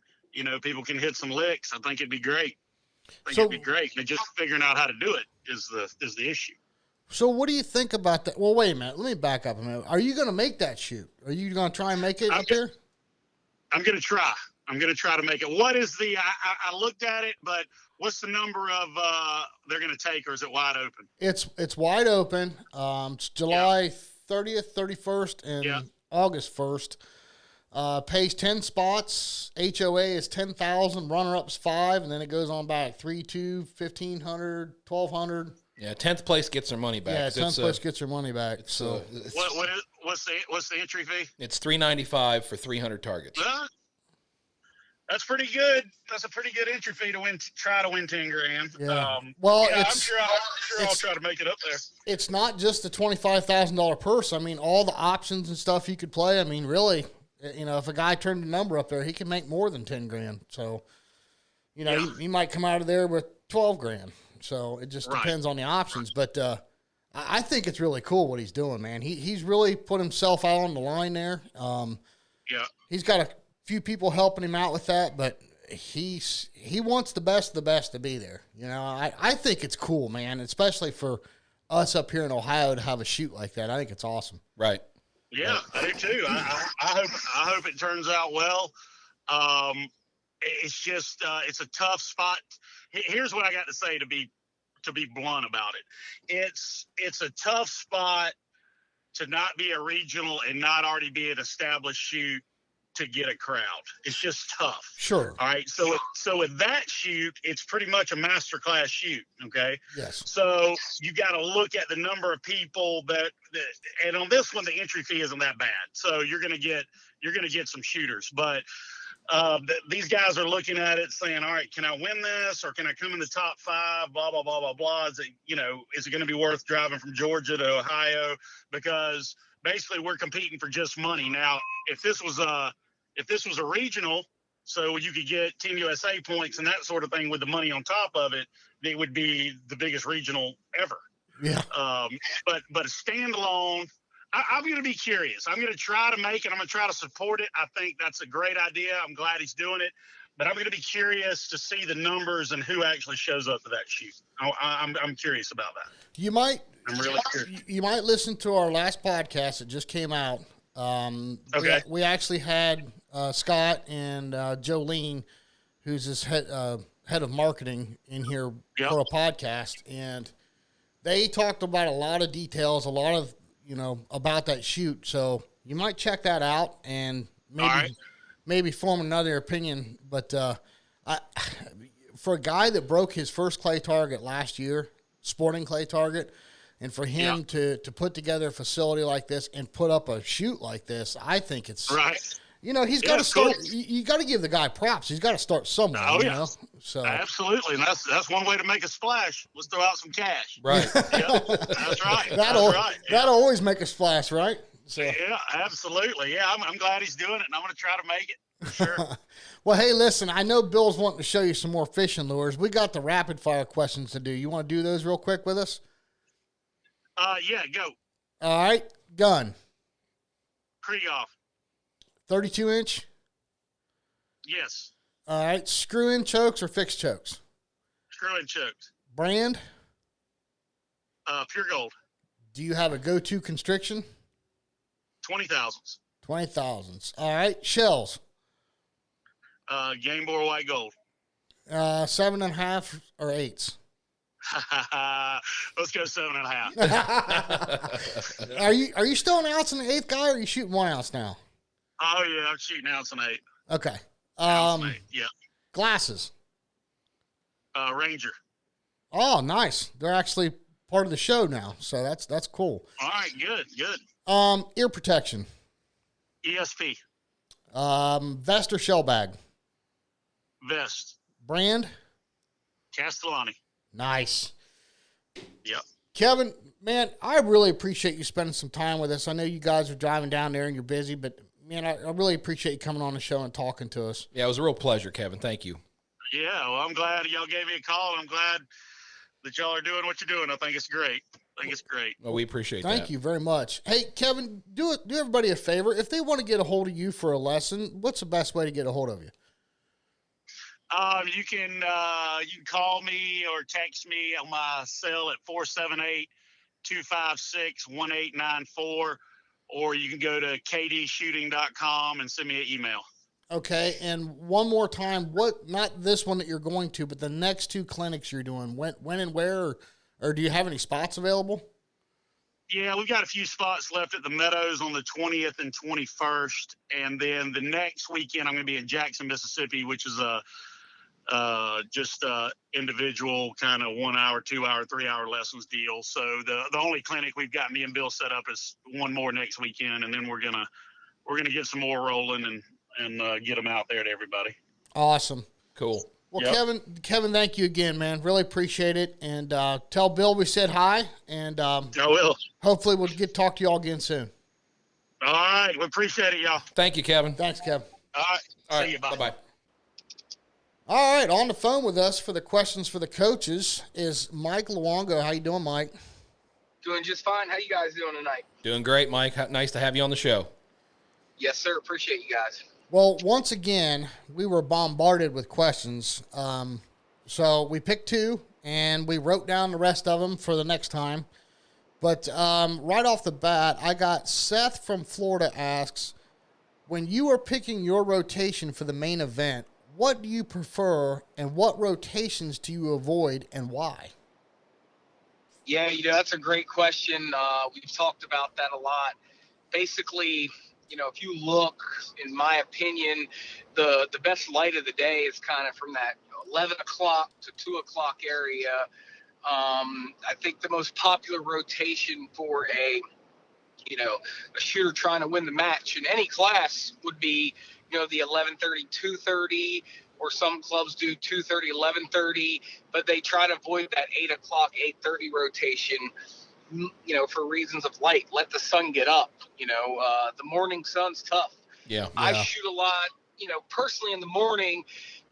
people can hit some licks, I think it'd be great. It'd be great. And just figuring out how to do it is the issue. So what do you think about that? Well, wait a minute. Let me back up a minute. Are you going to make that shoot? Are you going to try and make it up there? I'm going to try. I'm going to try to make it. What is I looked at it, but what's the number of they're going to take, or is it wide open? It's wide open. It's July 30th, 31st, and August 1st. Pays 10 spots. HOA is 10,000. Runner-up's 5, and then it goes on back 3, 2, 1,500, 1,200. Yeah, 10th place gets their money back. Yeah, 10th place gets their money back. So what's the entry fee? It's $395 for 300 targets. That's pretty good. That's a pretty good entry fee to try to win 10 grand. Yeah. I'm sure I'll try to make it up there. It's not just the $25,000 purse. I mean, all the options and stuff you could play. I mean, really, if a guy turned the number up there, he can make more than 10 grand. So, he might come out of there with 12 grand. So it just depends on the options. But I think it's really cool what he's doing, man. He's really put himself out on the line there. He's got a few people helping him out with that, but he wants the best of the best to be there. I think it's cool, man, especially for us up here in Ohio to have a shoot like that. I think it's awesome. Right. Yeah, I do too. I hope it turns out well. It's just it's a tough spot. Here's what I got to say to be blunt about it. It's a tough spot to not be a regional and not already be an established shoot to get a crowd. It's just tough. Sure. All right. So with that shoot, it's pretty much a master class shoot. Okay. Yes. So you got to look at the number of people and on this one, the entry fee isn't that bad. So you're going to get some shooters, but these guys are looking at it saying, all right, can I win this or can I come in the top 5, blah, blah, blah, blah, blah. Is it going to be worth driving from Georgia to Ohio? Because basically we're competing for just money. Now, if this was a regional, so you could get Team USA points and that sort of thing with the money on top of it, it would be the biggest regional ever. Yeah. But a standalone, I'm going to be curious. I'm going to try to make it. I'm going to try to support it. I think that's a great idea. I'm glad he's doing it. But I'm going to be curious to see the numbers and who actually shows up to that shoot. I'm curious about that. I'm really curious. You might listen to our last podcast that just came out. Okay. We actually had Scott and Jolene, who's his head of marketing, in here for a podcast, and they talked about a lot of details, a lot of about that shoot. So you might check that out and maybe form another opinion. But for a guy that broke his first clay target last year, sporting clay target, and for him to put together a facility like this and put up a shoot like this, I think it's right. He's got to start. You got to give the guy props. He's got to start somewhere. Oh, you know? So absolutely, and that's one way to make a splash. Let's throw out some cash. Right. That's right. That'll always make a splash, right? So. Yeah, absolutely. Yeah, I'm glad he's doing it, and I'm going to try to make it for sure. Well, hey, listen, I know Bill's wanting to show you some more fishing lures. We got the rapid fire questions to do. You want to do those real quick with us? Yeah, go. All right, gun. Krieghoff. 32-inch? Yes. All right, screw-in chokes or fixed chokes? Screw-in chokes. Brand? Pure gold. Do you have a go-to constriction? 20,000s. 20,000s. All right, shells? Game Boy white gold. 7.5 or 8s? Let's go 7.5. Are you still an ounce in the 8th guy, or are you shooting 1 ounce now? Oh yeah, I'm shooting ounce and 8. Okay. Ounce and 8. Yeah. Glasses. Ranger. Oh, nice. They're actually part of the show now, so that's cool. All right, good. Ear protection. ESP. Vest or shell bag? Vest. Brand? Castellani. Nice. Yep. Kevin, man, I really appreciate you spending some time with us. I know you guys are driving down there and you're busy, but man, I really appreciate you coming on the show and talking to us. Yeah, it was a real pleasure, Kevin. Thank you. Yeah, well, I'm glad y'all gave me a call. I'm glad that y'all are doing what you're doing. I think it's great. Well, we appreciate that. Thank you very much. Hey, Kevin, do everybody a favor. If they want to get a hold of you for a lesson, what's the best way to get a hold of you? You can call me or text me on my cell at 478-256-1894, or you can go to kdshooting.com and send me an email. Okay, and one more time, not this one that you're going to, but the next 2 clinics you're doing, when and where, or do you have any spots available? Yeah, we've got a few spots left at the Meadows on the 20th and 21st, and then the next weekend I'm going to be in Jackson, Mississippi, which is just individual kind of 1 hour, 2 hour, 3 hour lessons deal. So the only clinic we've got me and Bill set up is one more next weekend, and then we're gonna get some more rolling and get them out there to everybody. Awesome. Cool. Well, yep. Kevin, thank you again, man. Really appreciate it. And tell Bill we said hi. And I will. Hopefully we'll get to talk to y'all again soon. All right. We appreciate it, y'all. Thank you, Kevin. Thanks, Kevin. All right. See you. Bye. Bye-bye. All right. On the phone with us for the questions for the coaches is Mike Luongo. How you doing, Mike? Doing just fine. How you guys doing tonight? Doing great, Mike. Nice to have you on the show. Yes, sir. Appreciate you guys. Well, once again, we were bombarded with questions. So we picked 2, and we wrote down the rest of them for the next time. But right off the bat, I got Seth from Florida asks, when you are picking your rotation for the main event, what do you prefer, and what rotations do you avoid, and why? Yeah, that's a great question. We've talked about that a lot. Basically, if you look, in my opinion, the best light of the day is kind of from that 11 o'clock to 2 o'clock area. I think the most popular rotation for a shooter trying to win the match in any class would be, the 11:30, 2:30, or some clubs do 2:30, 11:30, but they try to avoid that 8 o'clock, 8:30 rotation, for reasons of light. Let the sun get up. The morning sun's tough. Yeah. I shoot a lot, personally in the morning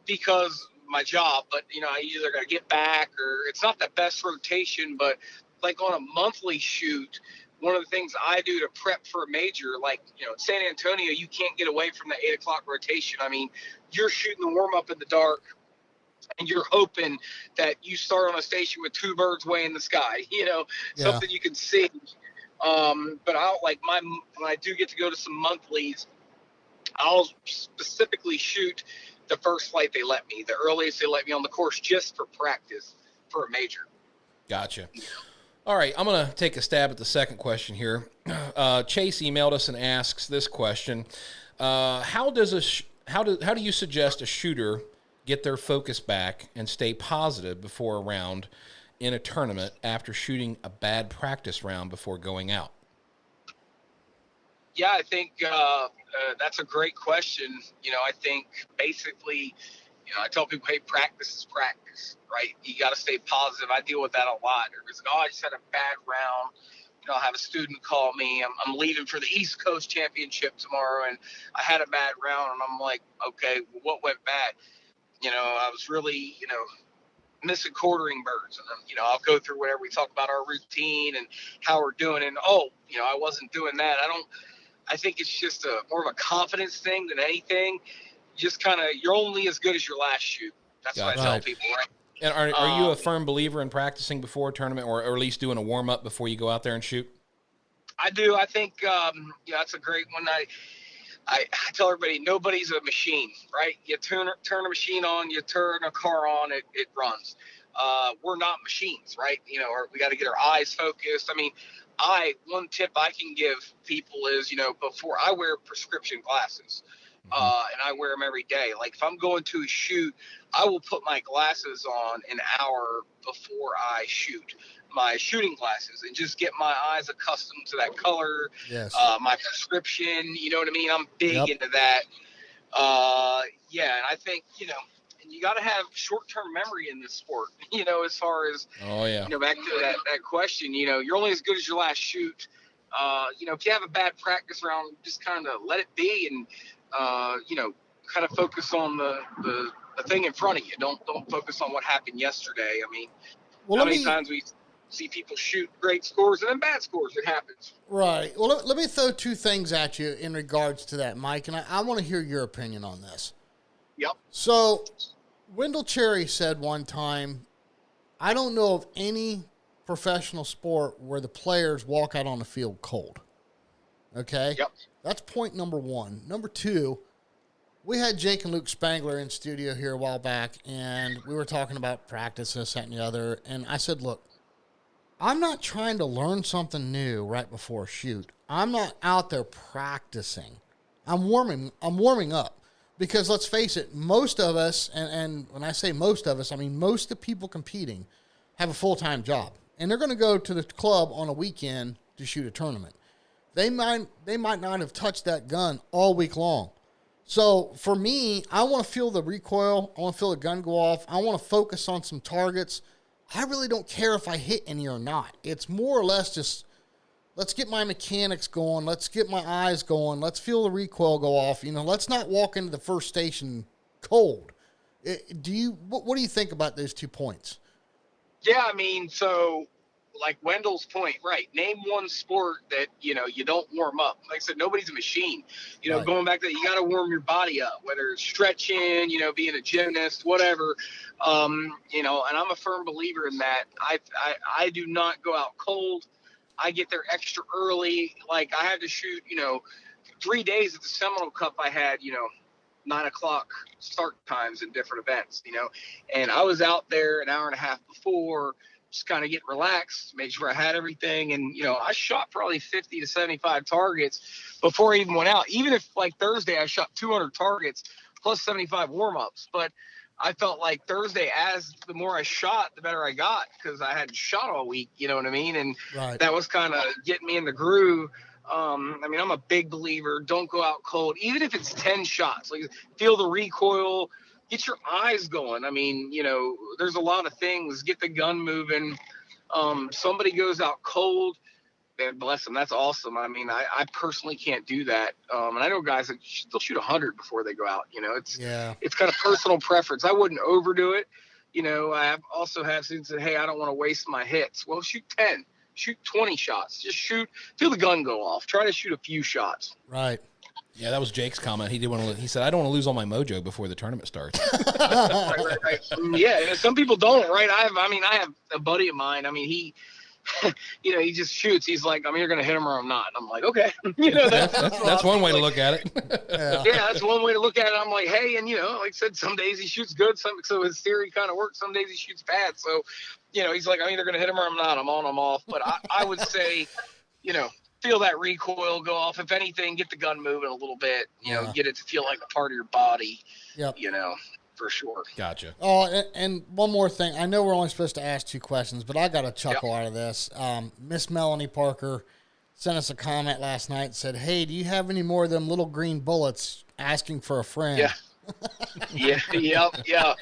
because my job, but I either got to get back, or it's not the best rotation, but like on a monthly shoot, one of the things I do to prep for a major, like, in San Antonio, you can't get away from the 8 o'clock rotation. I mean, you're shooting the warm up in the dark, and you're hoping that you start on a station with two birds way in the sky, something you can see. But I'll when I do get to go to some monthlies, I'll specifically shoot the first flight they let me, the earliest they let me on the course, just for practice for a major. Gotcha. All right, I'm going to take a stab at the second question here. Chase emailed us and asks this question: how do you suggest a shooter get their focus back and stay positive before a round in a tournament after shooting a bad practice round before going out? Yeah, I think that's a great question. I think basically, I tell people, hey, practice is practice, right? You got to stay positive. I deal with that a lot. It's like, I just had a bad round. I'll have a student call me. I'm leaving for the East Coast Championship tomorrow, and I had a bad round. And I'm like, okay, well, what went bad? I was really, missing quartering birds. And, I'll go through whatever we talk about our routine and how we're doing. And, I wasn't doing that. I think it's just more of a confidence thing than anything. Just kind of, you're only as good as your last shoot. That's what I tell people, right? And are you a firm believer in practicing before a tournament, or at least doing a warm-up before you go out there and shoot? I do. I think, that's a great one. I tell everybody, nobody's a machine, right? You turn a machine on, you turn a car on, it runs. We're not machines, right? Or we got to get our eyes focused. I mean, one tip I can give people is, before I wear prescription glasses, and I wear them every day. Like if I'm going to a shoot, I will put my glasses on an hour before I shoot, my shooting glasses, and just get my eyes accustomed to that color. Yes. My prescription, you know what I mean? I'm big into that. And I think, and you got to have short-term memory in this sport, as far as, back to that question, you're only as good as your last shoot. If you have a bad practice round, just kind of let it be and, kind of focus on the thing in front of you. Don't focus on what happened yesterday. I mean, how many times we see people shoot great scores and then bad scores? It happens. Right. Well, let me throw two things at you in regards to that, Mike, and I want to hear your opinion on this. Yep. So, Wendell Cherry said one time, I don't know of any professional sport where the players walk out on the field cold. Okay? Yep. That's point number one. Number two, we had Jake and Luke Spangler in studio here a while back, and we were talking about practice, this, that, and the other. And I said, look, I'm not trying to learn something new right before a shoot. I'm not out there practicing. I'm warming up. Because let's face it, most of us, and when I say most of us, I mean most of the people competing have a full-time job. And they're going to go to the club on a weekend to shoot a tournament. They might not have touched that gun all week long. So for me, I want to feel the recoil. I want to feel the gun go off. I want to focus on some targets. I really don't care if I hit any or not. It's more or less just, let's get my mechanics going. Let's get my eyes going. Let's feel the recoil go off. Let's not walk into the first station cold. What do you think about those 2 points? Yeah, I mean, so like Wendell's point, right? Name one sport that, you don't warm up. Like I said, nobody's a machine. Right. Going back to that, you got to warm your body up, whether it's stretching, being a gymnast, whatever. And I'm a firm believer in that. I do not go out cold. I get there extra early. Like I had to shoot, 3 days at the Seminole Cup. I had, 9 o'clock start times in different events, and I was out there an hour and a half before, just kind of get relaxed, make sure I had everything. And, I shot probably 50 to 75 targets before I even went out. Even if like Thursday, I shot 200 targets plus 75 warm-ups. But I felt like Thursday, as the more I shot, the better I got, because I hadn't shot all week, you know what I mean? And that was kind of getting me in the groove. I'm a big believer. Don't go out cold, even if it's 10 shots. Like, feel the recoil, get your eyes going. I mean, there's a lot of things. Get the gun moving. Somebody goes out cold, man, bless them. That's awesome. I mean, I personally can't do that. And I know guys that still shoot 100 before they go out. It's kind of personal preference. I wouldn't overdo it. I have also had students say, hey, I don't want to waste my hits. Well, shoot 10, shoot 20 shots. Just feel the gun go off. Try to shoot a few shots. Right. Yeah, that was Jake's comment. He said, I don't want to lose all my mojo before the tournament starts. right. Yeah, and some people don't, right? I have a buddy of mine. I mean, he he just shoots. He's like, I'm either going to hit him or I'm not. And I'm like, okay. That's one way to look at it. Yeah, that's one way to look at it. I'm like, hey, and like I said, some days he shoots good. So his theory kind of works. Some days he shoots bad. So, he's like, I'm either going to hit him or I'm not. I'm on, I'm off. But I would say, feel that recoil go off. If anything, get the gun moving a little bit, get it to feel like a part of your body, for sure. Gotcha. Oh, and one more thing. I know we're only supposed to ask 2 questions, but I got a chuckle out of this. Miss Melanie Parker sent us a comment last night and said, hey, do you have any more of them little green bullets asking for a friend? Yeah. Yeah.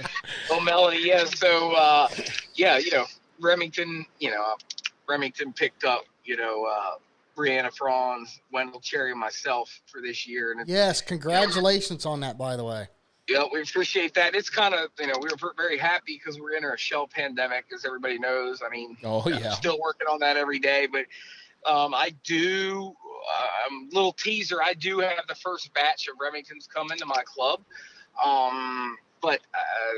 Oh, Melanie, yeah. So, Remington picked up, Brianna Franz, Wendell Cherry, and myself for this year. And yes, congratulations on that, by the way. Yeah, we appreciate that. It's kind of, we were very happy because we're in a shell pandemic, as everybody knows. I mean, I'm still working on that every day. But little teaser, I do have the first batch of Remingtons come into my club. But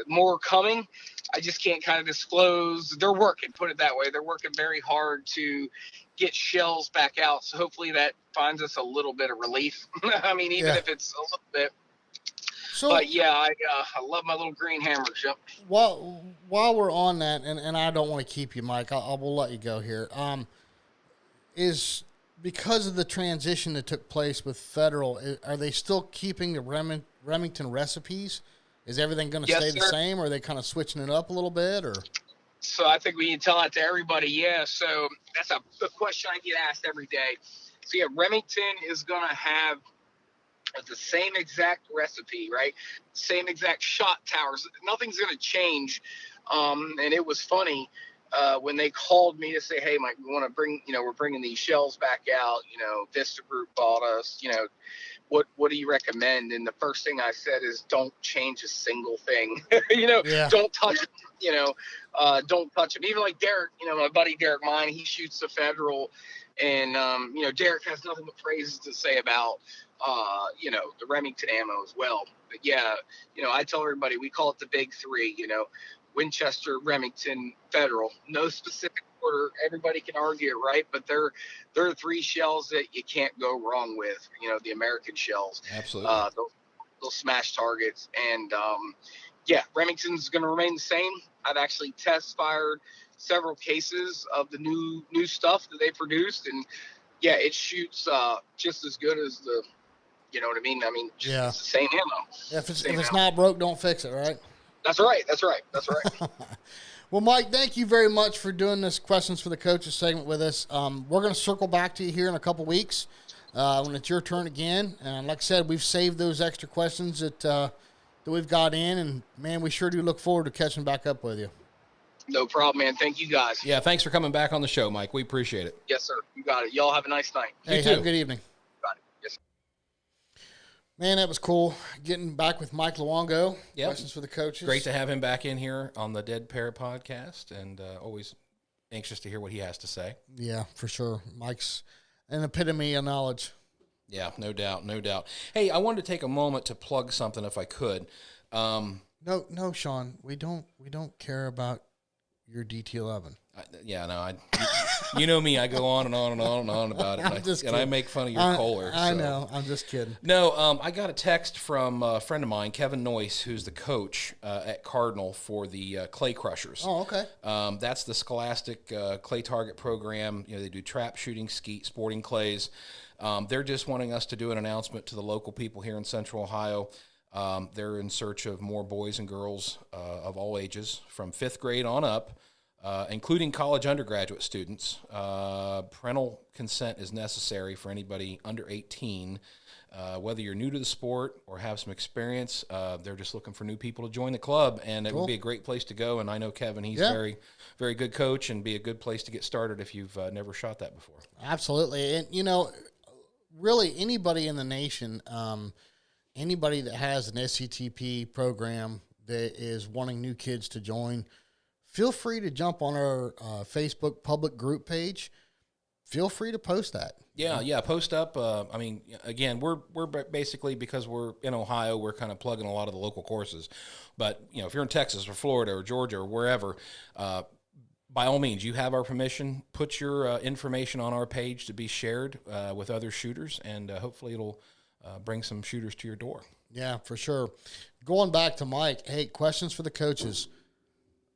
more coming. I just can't kind of disclose. They're working, put it that way. They're working very hard to get shells back out. So hopefully that finds us a little bit of relief. I mean, even if it's a little bit. So, but yeah, I love my little green hammers. Yep. While we're on that, and I don't want to keep you, Mike, I will let you go here. Is because of the transition that took place with Federal, are they still keeping the Remington recipes? Is everything going to stay the same, or are they kind of switching it up a little bit, or? So I think we need to tell that to everybody. Yeah. So that's a question I get asked every day. So yeah, Remington is going to have the same exact recipe, right? Same exact shot towers. Nothing's going to change. And it was funny when they called me to say, hey, Mike, we want to bring, we're bringing these shells back out. Vista Group bought us, what do you recommend? And the first thing I said is don't change a single thing. Don't touch it. Don't touch them. Even like Derek, my buddy Derek Mine, he shoots the Federal, and Derek has nothing but praises to say about the Remington ammo as well. But yeah, I tell everybody we call it the big 3. Winchester, Remington, Federal. No specific order. Everybody can argue it, right? But they're 3 shells that you can't go wrong with. The American shells. Absolutely. They'll smash targets. And Remington's going to remain the same. I've actually test fired several cases of the new stuff that they produced, and it shoots just as good as the. You know what I mean? It's the same ammo. Yeah, if it's not broke, don't fix it, right? That's right. Well, Mike, thank you very much for doing this Questions for the Coaches segment with us. We're going to circle back to you here in a couple weeks when it's your turn again. And like I said, we've saved those extra questions that we've got in. And, man, we sure do look forward to catching back up with you. No problem, man. Thank you, guys. Yeah, thanks for coming back on the show, Mike. We appreciate it. Yes, sir. You got it. Y'all have a nice night. Hey, you too. Have a good evening. Got it. Yes, sir. Man, that was cool. Getting back with Mike Luongo. Yep. Questions for the Coaches. Great to have him back in here on the Dead Pair podcast, and always anxious to hear what he has to say. Yeah, for sure. Mike's an epitome of knowledge. Yeah, no doubt. Hey, I wanted to take a moment to plug something if I could. No, Sean, we don't care about your DT11. You know me. I go on and on and on and on about it, and I make fun of your Kohler. I know. I'm just kidding. No, I got a text from a friend of mine, Kevin Noyce, who's the coach at Cardinal for the Clay Crushers. Oh, okay. That's the Scholastic Clay Target program. They do trap shooting, skeet, sporting clays. They're just wanting us to do an announcement to the local people here in Central Ohio. They're in search of more boys and girls of all ages, from 5th grade on up, including college undergraduate students. Parental consent is necessary for anybody under 18. Whether you're new to the sport or have some experience, they're just looking for new people to join the club, and it would be a great place to go. And I know Kevin, he's very, very good coach, and be a good place to get started if you've never shot that before. Absolutely. And, really anybody in the nation, anybody that has an SCTP program that is wanting new kids to join, feel free to jump on our Facebook public group page. Feel free to post that. Yeah, post up. I mean, again, we're basically, because we're in Ohio, we're kind of plugging a lot of the local courses. But, if you're in Texas or Florida or Georgia or wherever, by all means, you have our permission. Put your information on our page to be shared with other shooters, and hopefully it'll bring some shooters to your door. Yeah, for sure. Going back to Mike, hey, questions for the coaches.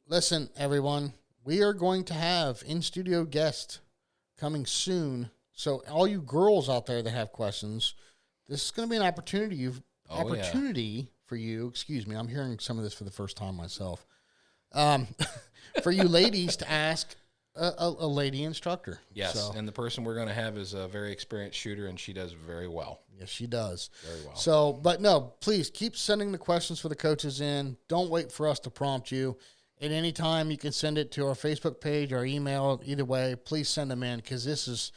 Listen, everyone, we are going to have in-studio guests coming soon. So all you girls out there that have questions, this is going to be an opportunity for you. Excuse me, I'm hearing some of this for the first time myself. For you ladies to ask a lady instructor. Yes, and the person we're going to have is a very experienced shooter, and she does very well. Yes, she does. Very well. So, but no, please keep sending the questions for the coaches in. Don't wait for us to prompt you. At any time, you can send it to our Facebook page or email. Either way, please send them in, because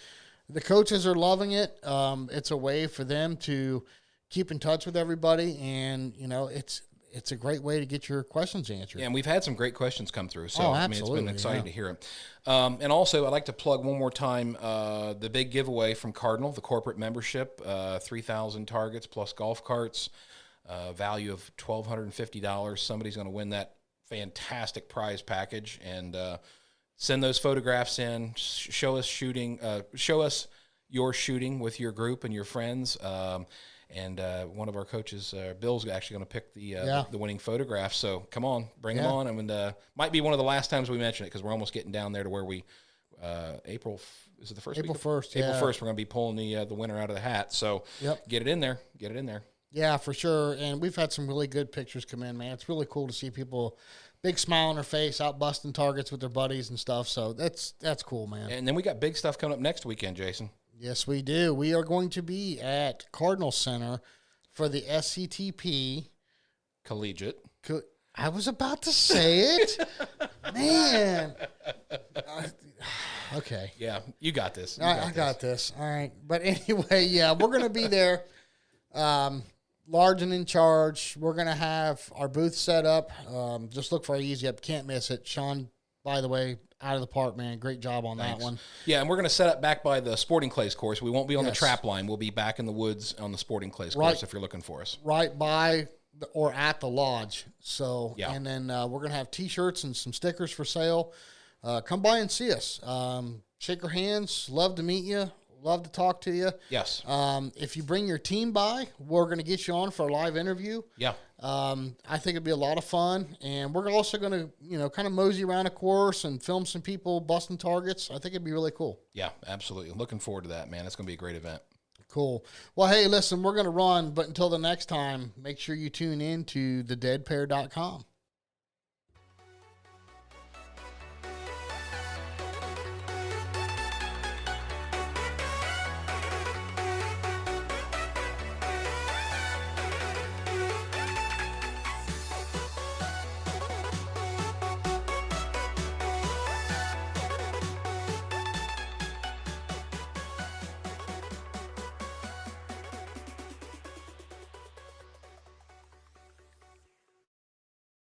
the coaches are loving it. It's a way for them to keep in touch with everybody, and it's a great way to get your questions answered. Yeah, and we've had some great questions come through, so absolutely, it's been exciting to hear them. And also, I'd like to plug one more time the big giveaway from Cardinal, the corporate membership, 3,000 targets plus golf carts, value of $1,250. Somebody's going to win that fantastic prize package, and send those photographs in. Show us your shooting with your group and your friends. And one of our coaches, Bill's actually going to pick the winning photograph. So come on, bring them on. And might be one of the last times we mention it, because we're almost getting down there to where we April. Is it the first? April 1st. April 1st. We're going to be pulling the winner out of the hat. So get it in there. Get it in there. Yeah, for sure. And we've had some really good pictures come in, man. It's really cool to see people, big smile on their face, out busting targets with their buddies and stuff. So that's cool, man. And then we got big stuff coming up next weekend, Jason. Yes, we do. We are going to be at Cardinal Center for the SCTP Collegiate. I was about to say it. Man. Okay. Yeah, you got this. I got this. All right. But anyway, yeah, we're going to be there. Large and in charge. We're going to have our booth set up. Just look for our Easy Up. Can't miss it. Sean, by the way, out of the park, man. Great job on that one. Yeah, and we're going to set up back by the Sporting Clays course. We won't be on the trap line. We'll be back in the woods on the Sporting Clays course if you're looking for us. Right by or at the lodge. So, and then we're going to have T-shirts and some stickers for sale. Come by and see us. Shake our hands. Love to meet you. Love to talk to you. Yes. If you bring your team by, we're going to get you on for a live interview. Yeah. I think it'd be a lot of fun. And we're also going to, kind of mosey around a course and film some people busting targets. I think it'd be really cool. Yeah, absolutely. Looking forward to that, man. It's going to be a great event. Cool. Well, hey, listen, we're going to run, but until the next time, make sure you tune in to thedeadpair.com.